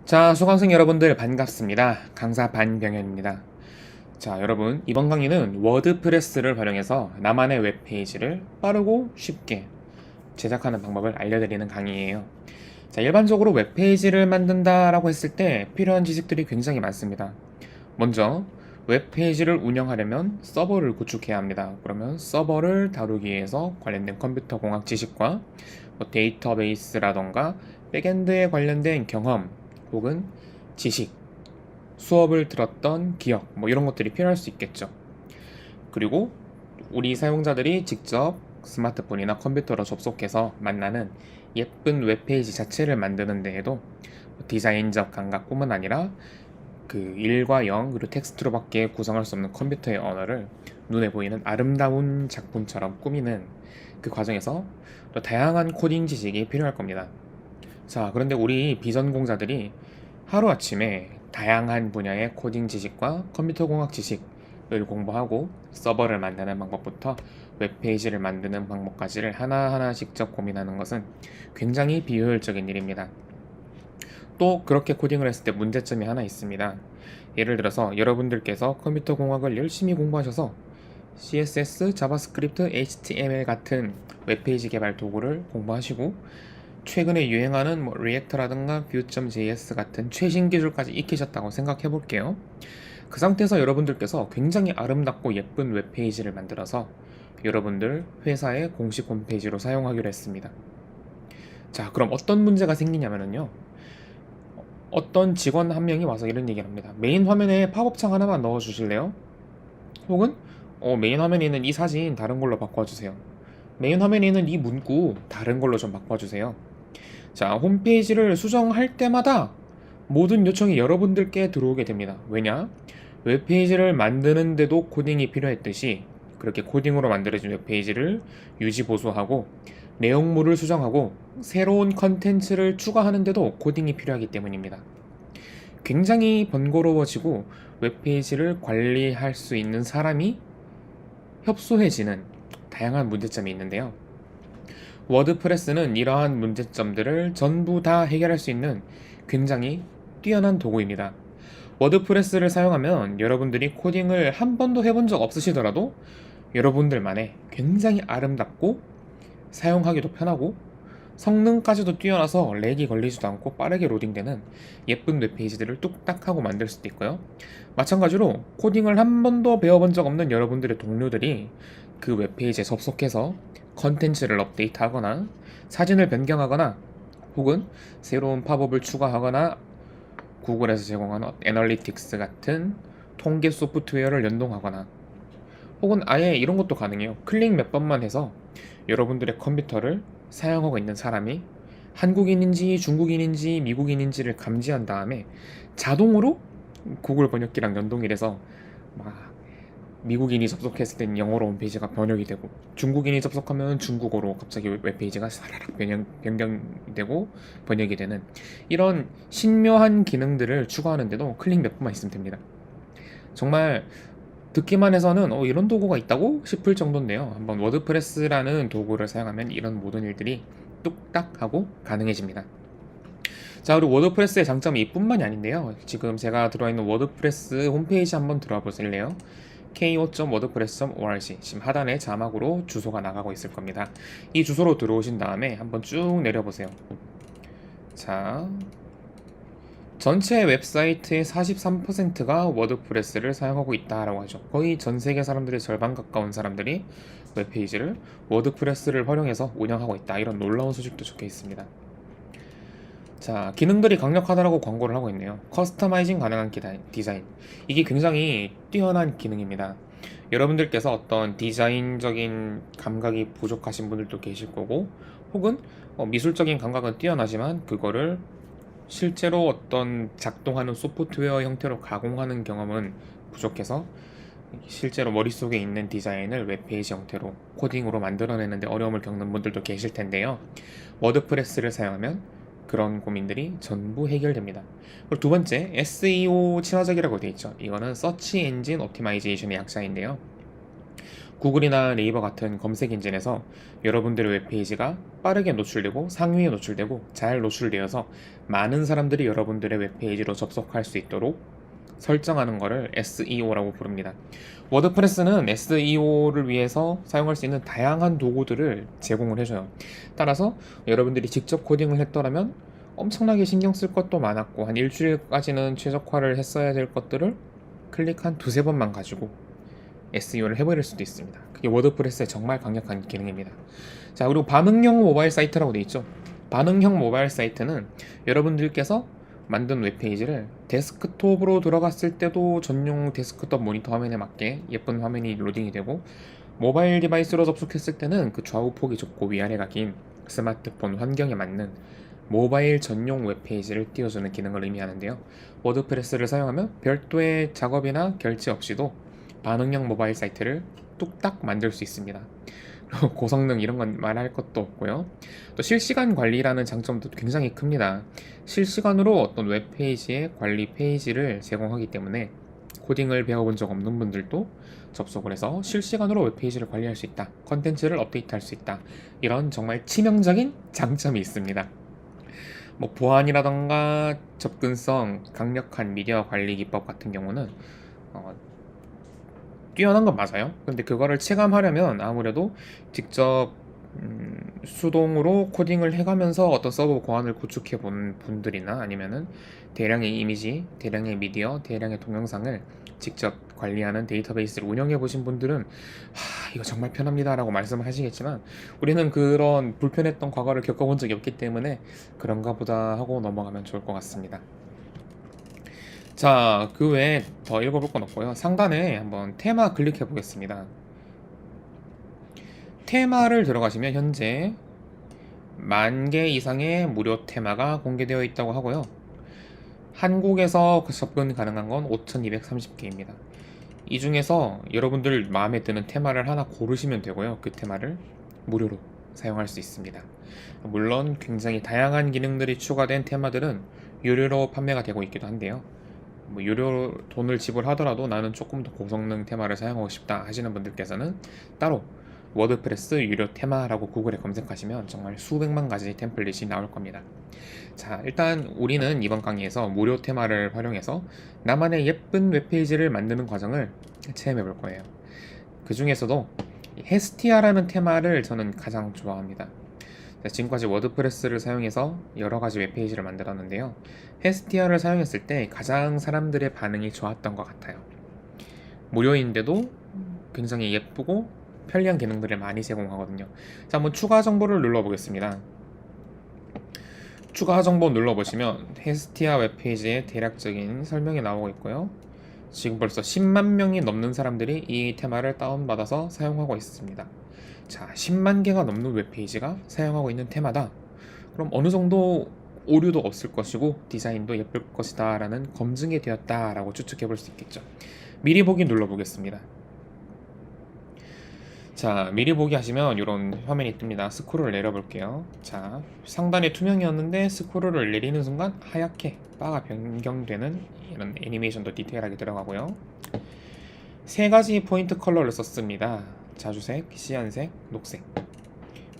자, 수강생 여러분들 반갑습니다. 강사 반병현입니다. 자, 여러분, 이번 강의는 워드프레스를 활용해서 나만의 웹페이지를 빠르고 쉽게 제작하는 방법을 알려드리는 강의예요. 자, 일반적으로 웹페이지를 만든다라고 했을 때 필요한 지식들이 굉장히 많습니다. 먼저, 웹페이지를 운영하려면 서버를 구축해야 합니다. 그러면 서버를 다루기 위해서 관련된 컴퓨터 공학 지식과 데이터베이스라던가 백엔드에 관련된 경험 혹은 지식, 수업을 들었던 기억, 이런 것들이 필요할 수 있겠죠. 그리고 우리 사용자들이 직접 스마트폰이나 컴퓨터로 접속해서 만나는 예쁜 웹페이지 자체를 만드는 데에도 디자인적 감각뿐만 아니라 그 1과 0 그리고 텍스트로밖에 구성할 수 없는 컴퓨터의 언어를 눈에 보이는 아름다운 작품처럼 꾸미는 그 과정에서 또 다양한 코딩 지식이 필요할 겁니다. 자, 그런데 우리 비전공자들이 하루아침에 다양한 분야의 코딩 지식과 컴퓨터 공학 지식을 공부하고 서버를 만드는 방법부터 웹페이지를 만드는 방법까지를 하나하나 직접 고민하는 것은 굉장히 비효율적인 일입니다. 또 그렇게 코딩을 했을 때 문제점이 하나 있습니다. 예를 들어서 여러분들께서 컴퓨터 공학을 열심히 공부하셔서 CSS, 자바스크립트, HTML 같은 웹페이지 개발 도구를 공부하시고 최근에 유행하는 리액터라든가 Vue.js 같은 최신 기술까지 익히셨다고 생각해 볼게요. 그 상태에서 여러분들께서 굉장히 아름답고 예쁜 웹페이지를 만들어서 여러분들 회사의 공식 홈페이지로 사용하기로 했습니다. 자, 그럼 어떤 문제가 생기냐면요. 어떤 직원 한 명이 와서 이런 얘기를 합니다. 메인 화면에 팝업창 하나만 넣어 주실래요? 혹은 메인 화면에 있는 이 사진 다른 걸로 바꿔주세요. 메인 화면에 있는 이 문구 다른 걸로 좀 바꿔주세요. 자, 홈페이지를 수정할 때마다 모든 요청이 여러분들께 들어오게 됩니다. 왜냐? 웹페이지를 만드는데도 코딩이 필요했듯이 그렇게 코딩으로 만들어진 웹페이지를 유지 보수하고 내용물을 수정하고 새로운 컨텐츠를 추가하는데도 코딩이 필요하기 때문입니다. 굉장히 번거로워지고 웹페이지를 관리할 수 있는 사람이 협소해지는 다양한 문제점이 있는데요. 워드프레스는 이러한 문제점들을 전부 다 해결할 수 있는 굉장히 뛰어난 도구입니다. 워드프레스를 사용하면 여러분들이 코딩을 한 번도 해본 적 없으시더라도 여러분들만의 굉장히 아름답고 사용하기도 편하고 성능까지도 뛰어나서 렉이 걸리지도 않고 빠르게 로딩되는 예쁜 웹페이지들을 뚝딱 하고 만들 수도 있고요. 마찬가지로 코딩을 한 번도 배워본 적 없는 여러분들의 동료들이 그 웹페이지에 접속해서 컨텐츠를 업데이트하거나 사진을 변경하거나 혹은 새로운 팝업을 추가하거나 구글에서 제공하는 애널리틱스 같은 통계 소프트웨어를 연동하거나 혹은 아예 이런 것도 가능해요. 클릭 몇 번만 해서 여러분들의 컴퓨터를 사용하고 있는 사람이 한국인인지 중국인인지 미국인인지를 감지한 다음에 자동으로 구글 번역기랑 연동이 돼서 막 미국인이 접속했을 땐 영어로 홈페이지가 번역이 되고 중국인이 접속하면 중국어로 갑자기 웹페이지가 사라락 변경되고 번역이 되는 이런 신묘한 기능들을 추가하는데도 클릭 몇 번만 있으면 됩니다. 정말 듣기만 해서는 이런 도구가 있다고 싶을 정도인데요. 한번 워드프레스라는 도구를 사용하면 이런 모든 일들이 뚝딱 하고 가능해집니다. 자, 그리고 워드프레스의 장점이 이뿐만이 아닌데요. 지금 제가 들어와 있는 워드프레스 홈페이지 한번 들어와 보실래요? ko.wordpress.org 지금 하단에 자막으로 주소가 나가고 있을 겁니다. 이 주소로 들어오신 다음에 한번 쭉 내려보세요. 자, 전체 웹사이트의 43%가 워드프레스를 사용하고 있다라고 하죠. 거의 전 세계 사람들의 절반 가까운 사람들이 웹페이지를 워드프레스를 활용해서 운영하고 있다. 이런 놀라운 소식도 적혀 있습니다. 자, 기능들이 강력하다라고 광고를 하고 있네요. 커스터마이징 가능한 디자인. 이게 굉장히 뛰어난 기능입니다. 여러분들께서 어떤 디자인적인 감각이 부족하신 분들도 계실 거고 혹은 미술적인 감각은 뛰어나지만 그거를 실제로 어떤 작동하는 소프트웨어 형태로 가공하는 경험은 부족해서 실제로 머릿속에 있는 디자인을 웹페이지 형태로 코딩으로 만들어내는데 어려움을 겪는 분들도 계실 텐데요. 워드프레스를 사용하면 그런 고민들이 전부 해결됩니다. 그리고 두 번째, SEO 친화적이라고 되어 있죠. 이거는 서치 엔진 옵티마이제이션의 약자인데요. 구글이나 네이버 같은 검색 엔진에서 여러분들의 웹페이지가 빠르게 노출되고 상위에 노출되고 잘 노출되어서 많은 사람들이 여러분들의 웹페이지로 접속할 수 있도록 설정하는 것을 SEO라고 부릅니다. 워드프레스는 SEO를 위해서 사용할 수 있는 다양한 도구들을 제공을 해줘요. 따라서 여러분들이 직접 코딩을 했더라면 엄청나게 신경 쓸 것도 많았고 한 일주일까지는 최적화를 했어야 될 것들을 클릭 한 두세 번만 가지고 SEO를 해버릴 수도 있습니다. 그게 워드프레스의 정말 강력한 기능입니다. 자, 그리고 반응형 모바일 사이트라고 되어 있죠. 반응형 모바일 사이트는 여러분들께서 만든 웹페이지를 데스크톱으로 들어갔을 때도 전용 데스크톱 모니터 화면에 맞게 예쁜 화면이 로딩이 되고, 모바일 디바이스로 접속했을 때는 그 좌우 폭이 좁고 위아래가 긴 스마트폰 환경에 맞는 모바일 전용 웹페이지를 띄워주는 기능을 의미하는데요. 워드프레스를 사용하면 별도의 작업이나 결제 없이도 반응형 모바일 사이트를 뚝딱 만들 수 있습니다. 고성능 이런 건 말할 것도 없고요. 또 실시간 관리라는 장점도 굉장히 큽니다. 실시간으로 어떤 웹페이지의 관리 페이지를 제공하기 때문에 코딩을 배워본 적 없는 분들도 접속을 해서 실시간으로 웹페이지를 관리할 수 있다. 컨텐츠를 업데이트할 수 있다. 이런 정말 치명적인 장점이 있습니다. 뭐 보안이라던가 접근성, 강력한 미디어 관리 기법 같은 경우는 뛰어난 건 맞아요. 근데 그거를 체감하려면 아무래도 직접 수동으로 코딩을 해가면서 어떤 서버 보안을 구축해 본 분들이나 아니면은 대량의 이미지, 대량의 미디어, 대량의 동영상을 직접 관리하는 데이터베이스를 운영해 보신 분들은 이거 정말 편합니다 라고 말씀을 하시겠지만, 우리는 그런 불편했던 과거를 겪어본 적이 없기 때문에 그런가 보다 하고 넘어가면 좋을 것 같습니다. 자, 그 외에 더 읽어볼 건 없고요. 상단에 한번 테마 클릭해 보겠습니다. 테마를 들어가시면 현재 10,000개 이상의 무료 테마가 공개되어 있다고 하고요. 한국에서 접근 가능한 건 5,230개입니다. 이 중에서 여러분들 마음에 드는 테마를 하나 고르시면 되고요. 그 테마를 무료로 사용할 수 있습니다. 물론 굉장히 다양한 기능들이 추가된 테마들은 유료로 판매가 되고 있기도 한데요. 뭐 유료 돈을 지불하더라도 나는 조금 더 고성능 테마를 사용하고 싶다 하시는 분들께서는 따로 워드프레스 유료 테마라고 구글에 검색하시면 정말 수백만 가지 템플릿이 나올 겁니다. 자, 일단 우리는 이번 강의에서 무료 테마를 활용해서 나만의 예쁜 웹페이지를 만드는 과정을 체험해 볼 거예요. 그 중에서도 헤스티아라는 테마를 저는 가장 좋아합니다. 지금까지 워드프레스를 사용해서 여러 가지 웹페이지를 만들었는데요. 헤스티아를 사용했을 때 가장 사람들의 반응이 좋았던 것 같아요. 무료인데도 굉장히 예쁘고 편리한 기능들을 많이 제공하거든요. 자, 한번 추가 정보를 눌러보겠습니다. 추가 정보 눌러보시면 헤스티아 웹페이지의 대략적인 설명이 나오고 있고요. 지금 벌써 10만 명이 넘는 사람들이 이 테마를 다운받아서 사용하고 있습니다. 자, 10만 개가 넘는 웹페이지가 사용하고 있는 테마다. 그럼 어느 정도 오류도 없을 것이고 디자인도 예쁠 것이다 라는 검증이 되었다 라고 추측해 볼 수 있겠죠. 미리 보기 눌러보겠습니다. 자, 미리 보기 하시면 이런 화면이 뜹니다. 스크롤을 내려볼게요. 자, 상단에 투명이었는데 스크롤을 내리는 순간 하얗게 바가 변경되는 이런 애니메이션도 디테일하게 들어가고요. 세 가지 포인트 컬러를 썼습니다. 자주색, 시안색, 녹색.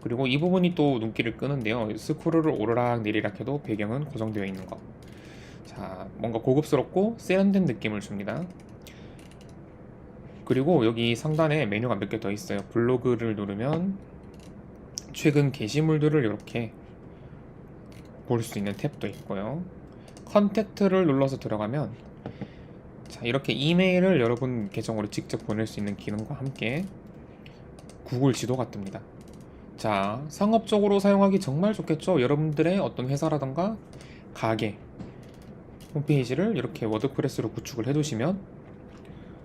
그리고 이 부분이 또 눈길을 끄는데요. 스크롤을 오르락 내리락 해도 배경은 고정되어 있는 거. 자, 뭔가 고급스럽고 세련된 느낌을 줍니다. 그리고 여기 상단에 메뉴가 몇 개 더 있어요. 블로그를 누르면 최근 게시물들을 이렇게 볼 수 있는 탭도 있고요. 컨택트를 눌러서 들어가면 자, 이렇게 이메일을 여러분 계정으로 직접 보낼 수 있는 기능과 함께 구글 지도가 뜹니다. 자, 상업적으로 사용하기 정말 좋겠죠. 여러분들의 어떤 회사라던가 가게 홈페이지를 이렇게 워드프레스로 구축을 해두시면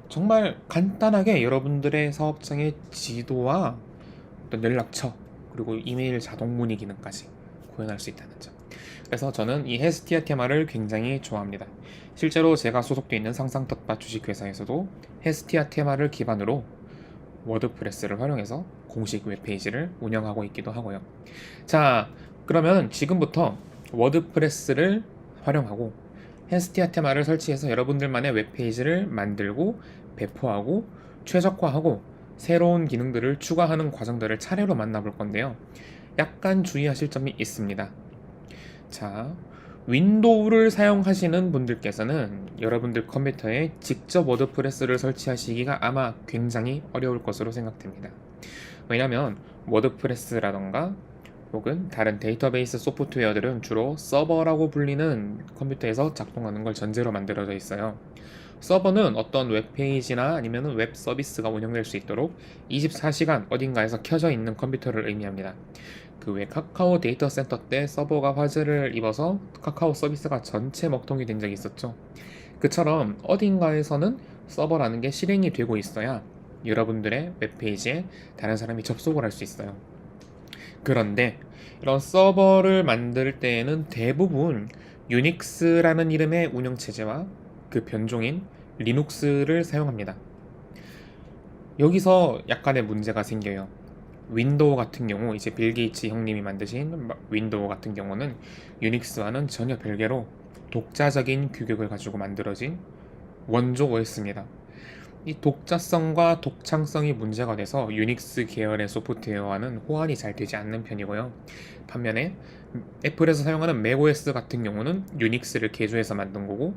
정말 간단하게 여러분들의 사업장의 지도와 어떤 연락처 그리고 이메일 자동 문의 기능까지 구현할 수 있다는 점. 그래서 저는 이 헤스티아 테마를 굉장히 좋아합니다. 실제로 제가 소속되어 있는 상상텃밭 주식회사에서도 헤스티아 테마를 기반으로 워드프레스를 활용해서 공식 웹페이지를 운영하고 있기도 하고요. 자, 그러면 지금부터 워드프레스를 활용하고 헤스티아 테마를 설치해서 여러분들만의 웹페이지를 만들고 배포하고 최적화하고 새로운 기능들을 추가하는 과정들을 차례로 만나볼 건데요. 약간 주의하실 점이 있습니다. 자, 윈도우를 사용하시는 분들께서는 여러분들 컴퓨터에 직접 워드프레스를 설치하시기가 아마 굉장히 어려울 것으로 생각됩니다. 왜냐하면 워드프레스라던가 혹은 다른 데이터베이스 소프트웨어들은 주로 서버라고 불리는 컴퓨터에서 작동하는 걸 전제로 만들어져 있어요. 서버는 어떤 웹페이지나 아니면 웹 서비스가 운영될 수 있도록 24시간 어딘가에서 켜져 있는 컴퓨터를 의미합니다. 그 외 카카오 데이터 센터 때 서버가 화재를 입어서 카카오 서비스가 전체 먹통이 된 적이 있었죠. 그처럼 어딘가에서는 서버라는 게 실행이 되고 있어야 여러분들의 웹페이지에 다른 사람이 접속을 할 수 있어요. 그런데 이런 서버를 만들 때에는 대부분 유닉스라는 이름의 운영체제와 그 변종인 리눅스를 사용합니다. 여기서 약간의 문제가 생겨요. 윈도우 같은 경우 이제 빌 게이츠 형님이 만드신 윈도우 같은 경우는 유닉스와는 전혀 별개로 독자적인 규격을 가지고 만들어진 원조 OS입니다. 이 독자성과 독창성이 문제가 돼서 유닉스 계열의 소프트웨어와는 호환이 잘 되지 않는 편이고요. 반면에 애플에서 사용하는 맥OS 같은 경우는 유닉스를 개조해서 만든 거고,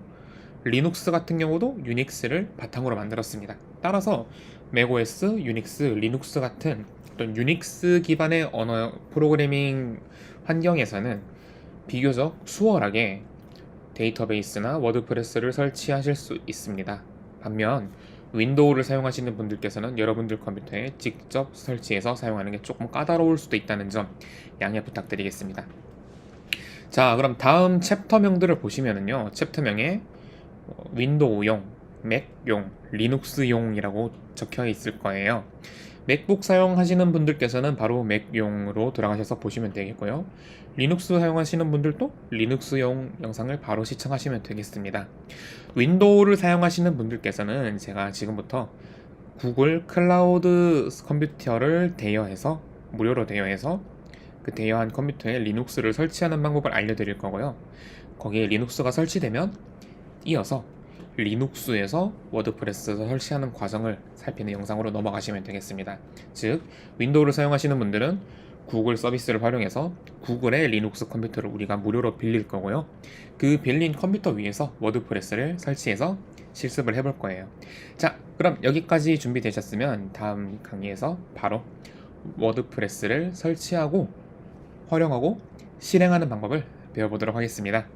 리눅스 같은 경우도 유닉스를 바탕으로 만들었습니다. 따라서 맥OS, 유닉스, 리눅스 같은 어떤 유닉스 기반의 언어 프로그래밍 환경에서는 비교적 수월하게 데이터베이스나 워드프레스를 설치하실 수 있습니다. 반면 윈도우를 사용하시는 분들께서는 여러분들 컴퓨터에 직접 설치해서 사용하는 게 조금 까다로울 수도 있다는 점 양해 부탁드리겠습니다. 자, 그럼 다음 챕터명들을 보시면은요, 챕터명에 윈도우용, 맥용, 리눅스용이라고 적혀 있을 거예요. 맥북 사용하시는 분들께서는 바로 맥용으로 들어가셔서 보시면 되겠고요. 리눅스 사용하시는 분들도 리눅스용 영상을 바로 시청하시면 되겠습니다. 윈도우를 사용하시는 분들께서는 제가 지금부터 구글 클라우드 컴퓨터를 대여해서 무료로 대여해서 그 대여한 컴퓨터에 리눅스를 설치하는 방법을 알려드릴 거고요. 거기에 리눅스가 설치되면 이어서 리눅스에서 워드프레스 설치하는 과정을 살피는 영상으로 넘어가시면 되겠습니다. 즉, 윈도우를 사용하시는 분들은 구글 서비스를 활용해서 구글의 리눅스 컴퓨터를 우리가 무료로 빌릴 거고요. 그 빌린 컴퓨터 위에서 워드프레스를 설치해서 실습을 해볼 거예요. 자, 그럼 여기까지 준비되셨으면 다음 강의에서 바로 워드프레스를 설치하고 활용하고 실행하는 방법을 배워보도록 하겠습니다.